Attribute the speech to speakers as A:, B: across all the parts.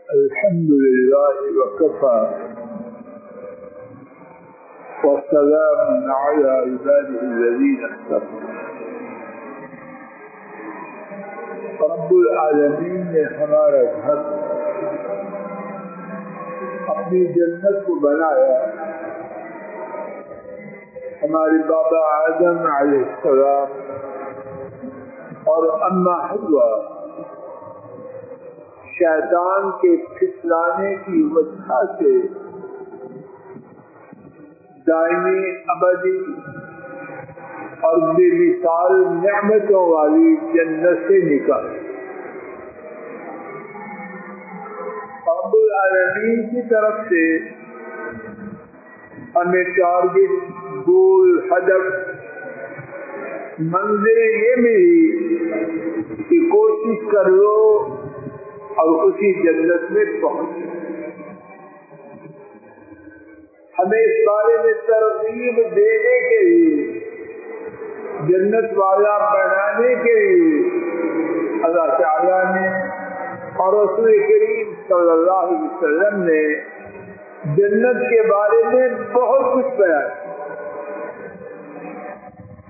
A: الحمد لله وكفى والسلام على عباده الذين اصطفى. رب العالمین نے ہمارا گھر اپنی جنت کو بنایا. ہمارے بابا آدم علیہ السلام اور اماں حوا شیطان کے پھسلانے کی وجہ سے دائمی ابدی اور بے مثال نعمتوں والی جنت سے نکال. رب العالمین کی طرف سے ہمیں ٹارگٹ، گول، ہدف، منزل یہ ملی کہ کوشش کر لو اور اسی جنت میں پہنچ. ہمیں اس بارے میں ترغیب دینے کے لیے، جنت والا بنانے کے لیے اللہ تعالیٰ نے اور رسول کریم صلی اللہ علیہ وسلم نے جنت کے بارے میں بہت کچھ بیان.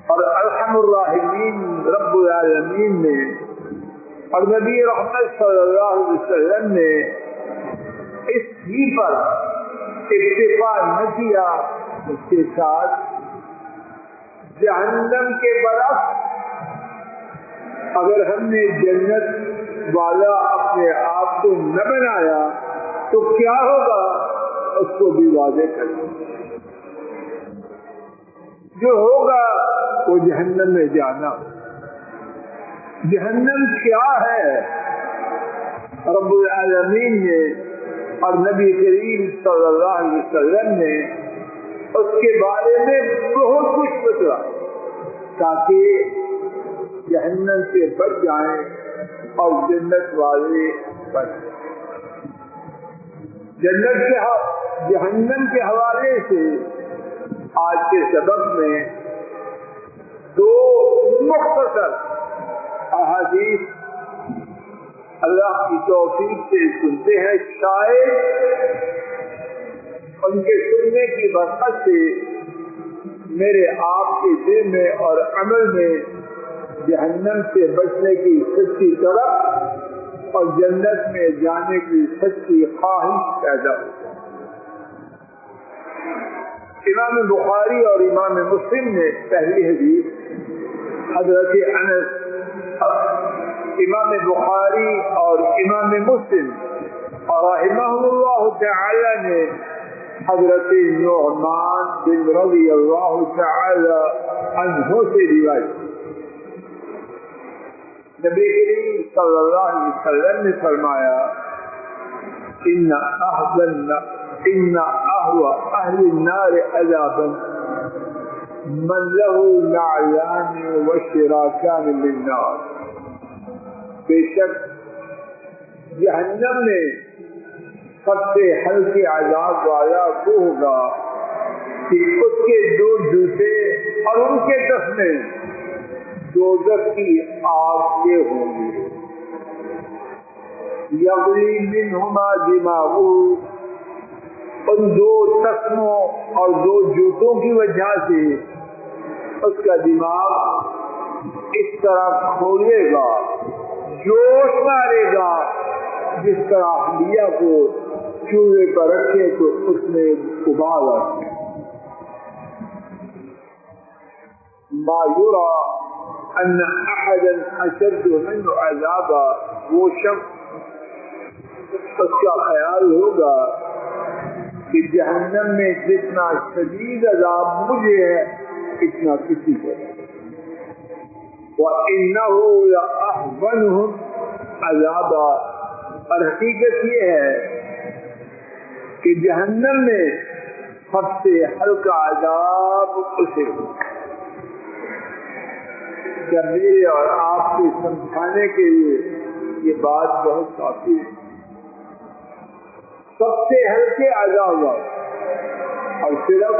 A: اور ارحم الراحمین رب العالمین نے اور نبی رحمت صلی اللہ علیہ وسلم نے اس ہی پر اکتفا نہ کیا، اس کے ساتھ جہنم کے برعکس اگر ہم نے جنت والا اپنے آپ کو نہ بنایا تو کیا ہوگا اس کو بھی واضح کر دیں. جو ہوگا وہ جہنم میں جانا. جہنم کیا ہے رب العالمین نے اور نبی کریم صلی اللہ علیہ وسلم نے اس کے بارے میں بہت کچھ بتایا تاکہ جہنم سے بچ جائیں اور جنت والے بچ جائیں. جہنم کے حوالے سے آج کے سبق میں دو مختصر احادیث اللہ کی توفیق سے سنتے ہیں. شاید ان کے سننے کی برکت سے میرے آپ کے دل میں اور عمل میں جہنم سے بچنے کی سچی طلب اور جنت میں جانے کی سچی خواہش پیدا ہو. امام بخاری اور امام مسلم نے پہلی حدیث حضرت انس، امام بخاری اور امام مسلم اور رحمہ اللہ تعالی نے حضرت نعمان بن رضی اللہ تعالی عنہ سے روایت. نبی کریم صلی اللہ علیہ وسلم نے فرمایا ان اهوى اهل النار عذابا من له نعلان وشراكان للنار. بے شک جہنم میں سب سے ہلکے عذاب والا وہ ہوگا کہ اس کے دو جوتے اور ان کے تسمے دوزخ کی آگ کے ہوں گے. یغلی منہما دماغه، ان دو تسموں اور دو جوتوں کی وجہ سے اس کا دماغ اس طرح کھولے گا، جوش مارے گا جس طرح ہڈیا کو چولہے پر رکھے تو اس میں ابال آتے. ما یرا ان احدا اشد منه عذابا، وہ شخص اس کا خیال ہوگا کہ جہنم میں جتنا شدید عذاب مجھے ہے اتنا کسی کو. وَإِنَّهُ لَأَحْوَنُهُمْ عَذَابًا، اور حقیقت یہ ہے کہ جہنم میں سب سے ہلکا عذاب اسے ہوگا. کیا میرے اور آپ کو سمجھانے کے لیے یہ بات بہت کافی ہے؟ سب سے ہلکے عذاب اور صرف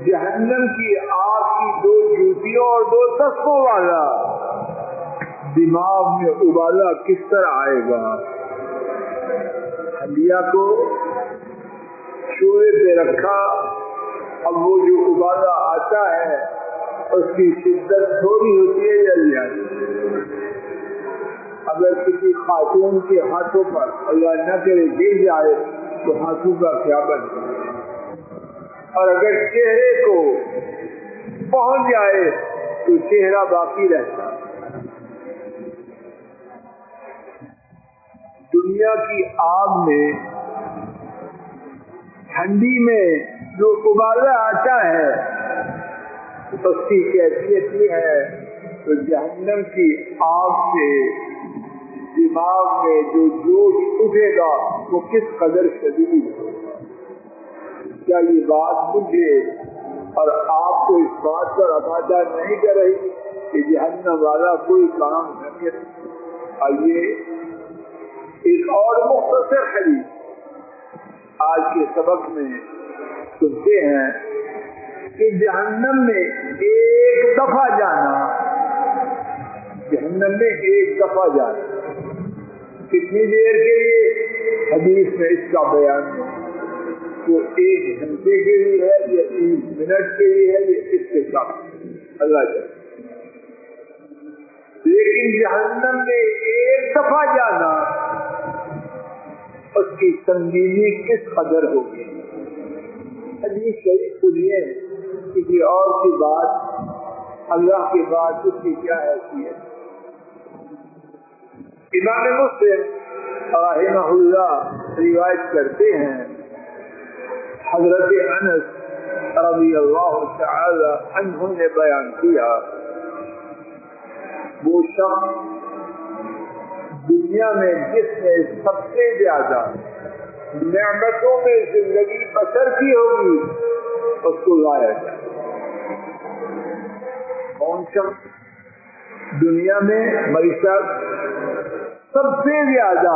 A: جہنم کی آگ کی دو جوتیوں اور دو تسموں والا دماغ میں ابالا کس طرح آئے گا حلیہ کو چولہے پہ رکھا، اب وہ جو ابالا آتا ہے اس کی شدت تھوڑی ہوتی ہے یا زیادہ؟ اگر کسی خاتون کے ہاتھوں پر اللہ نہ کرے گر جائے تو ہاتھوں کا کیا بنے، اور اگر چہرے کو پہنچ جائے تو چہرہ باقی رہتا۔ دنیا کی آگ میں، ٹھنڈی میں جو ابالا آتا ہے اس کی کیفیت یہ ہے تو جہنم کی آگ سے دماغ میں جو جوش اٹھے گا وہ کس قدر شدید ہوگا۔ کیا یہ بات مجھے اور آپ کو اس بات پر آمادہ نہیں کر رہی کہ جہنم والا کوئی کام نہ کرے؟ آئیے ایک اور مختصر حدیث آج کے سبق میں سنتے ہیں کہ جہنم میں ایک دفعہ جانا، جہنم میں ایک دفعہ جانا کتنی دیر کے لیے؟ حدیث میں اس کا بیان ہے، وہ 1 گھنٹے کے لیے ہے یا 30 منٹ کے لیے ہے، یہ اس کے ساتھ اللہ جائے۔ لیکن جہنم میں ایک دفعہ جانا اس کی سنگینی کس قدر ہوگی؟ حدیث شریف سنیے، کسی اور کی بات اللہ کے بعد اس کی کیا حیثیت؟ امام مسلم رحمہ اللہ روایت کرتے ہیں، حضرت انس رضی اللہ تعالی عنہ نے بیان کیا، وہ شخص دنیا میں جس نے سب سے زیادہ نعمتوں میں زندگی بسر کی ہوگی اس کو لایا جائے۔ کون شخص دنیا میں معیشت سب سے زیادہ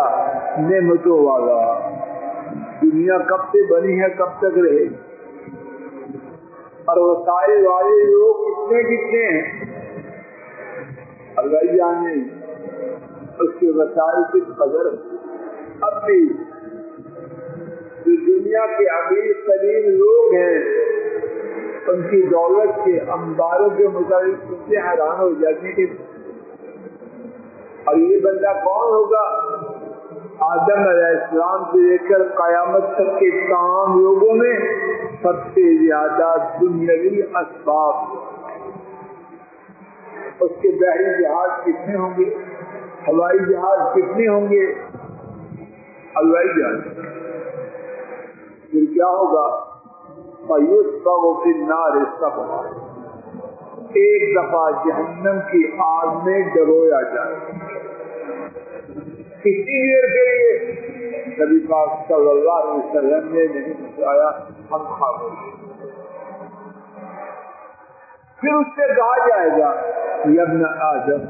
A: نعمتوں والا؟ دنیا کب سے بنی ہے، کب تک رہے گی، اور وسائل والے لوگ کتنے کتنے ہیں اللہ جانے، اس کے وسائل کی قدر۔ اب بھی جو دنیا کے امیر ترین لوگ ہیں ان کی دولت کے انباروں کے مطابق ان سے حیران ہو جاتے ہیں، اور یہ بندہ کون ہوگا؟ آدم علیہ السلام سے لے کر قیامت تک کے تمام لوگوں میں سب سے زیادہ دنیاوی اسباب۔ اس کے بحری جہاز کتنے ہوں گے، ہوائی جہاز کتنے ہوں گے، ہوائی جہاز۔ پھر کیا ہوگا؟ فَيُسْقَوْا فِي النَّارِ سَقْفًا، ایک دفعہ جہنم کی آگ میں ڈبویا جائے۔ کتنی دیر کے لیے؟ نبی پاک صلی اللہ علیہ وسلم نے نہیں بتایا، ہم خاموش۔ پھر اس سے کہا جائے گا، یا ابن آدم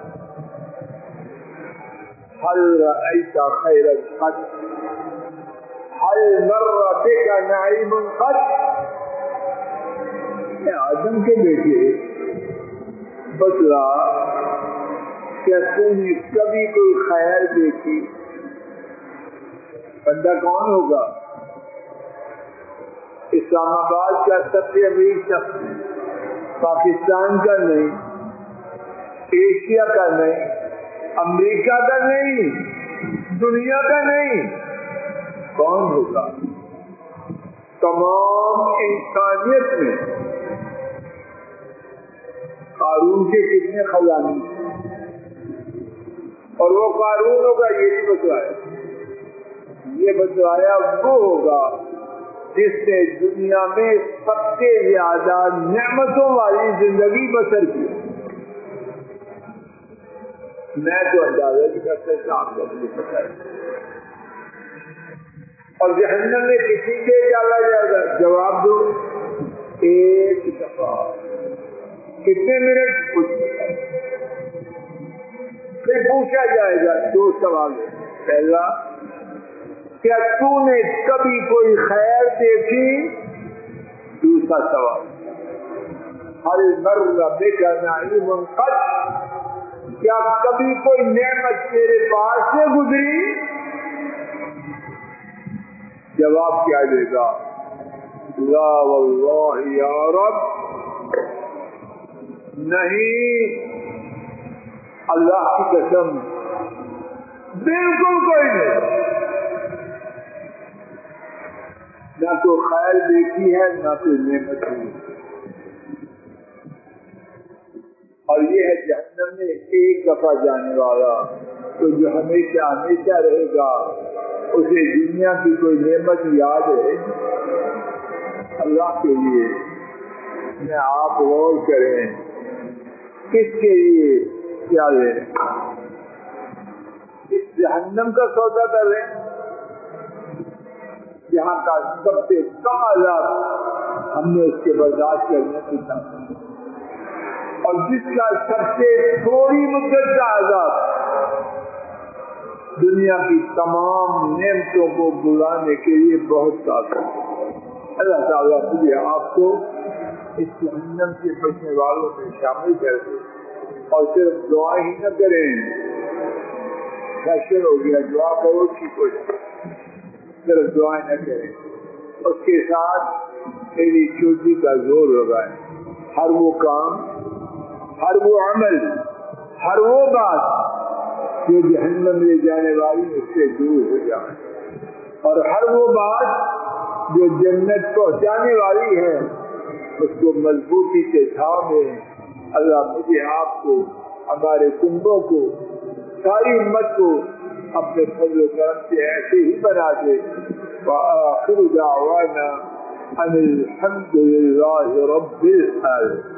A: هل رأيت خيرا قط، هل مر بك نعيم قط؟ اے آدم کے بیٹے بتلا، کیا تم نے کبھی کوئی خیر دیکھی؟ بندہ کون ہوگا؟ اسلام آباد کا سب سے امیر شخص، پاکستان کا نہیں، ایشیا کا نہیں، امریکہ کا نہیں، دنیا کا نہیں، کون ہوگا؟ تمام انسانیت میں قارون کے کتنے خزانے ہیں، اور وہ قارون ہوگا یہ نہیں بتلایا، یہ بتلایا وہ ہوگا جس نے دنیا میں سب سے زیادہ نعمتوں والی زندگی بسر کی۔ میں تو اندازہ نہیں کر سکتا، آپ کو مجھے پتا ہے۔ اور جہنم میں کسی کے ڈالا جائے گا، جواب دو، ایک دفعہ۔ کتنے منٹ؟ کچھ منٹ۔ پھر پوچھا جائے گا 2 سوال۔ پہلا، کیا تو نے کبھی کوئی خیر دیکھی؟ دوسرا سوال، ہل مر بک نعیم قط، کیا کبھی کوئی نعمت تیرے پاس سے گزری؟ جواب کیا دے گا؟ لا واللہ یا رب، نہیں اللہ کی قسم بالکل کوئی نہیں، نہ تو خیر دیکھی ہے نہ تو نعمت ہوئی، اور یہ ہے جہنم میں ایک دفعہ جانے والا، تو جو ہمیشہ ہمیشہ رہے گا اسے دنیا کی کوئی نعمت یاد ہے؟ اللہ کے لیے میں آپ غور کریں، کس کے لیے کیا لیں؟ اس جہنم کا سودا کر لیں جہاں کا سب سے کم عذاب ہم نے اس کے برداشت کرنے کی طاقت، اور جس کا سب سے تھوڑی مدت کا عذاب دنیا کی تمام نعمتوں کو بلانے کے لیے بہت طاقت ہے۔ اللہ تعالیٰ مجھے آپ کو اس جہنم سے بچنے والوں میں شامل کر دے، اور صرف دعا ہی نہ کریں، فیشن ہو گیا دعا کرو ٹھیک ہو جائے، صرف دعائیں نہ کریں، اس کے ساتھ میری چوٹی کا زور لگائیں، ہر وہ کام، ہر وہ عمل، ہر وہ بات جو جہنم لے جانے والی اس سے دور ہو جائے، اور ہر وہ بات جو جنت پہنچانے والی ہے اس کو مضبوطی سے تھامے۔ اللہ مجھے آپ کو، ہمارے کنبوں کو، ساری امت کو اپنے فضل و کرم سے ایسے ہی بنا دے۔ وآخر دعوانا ان الحمد للہ رب العالمین۔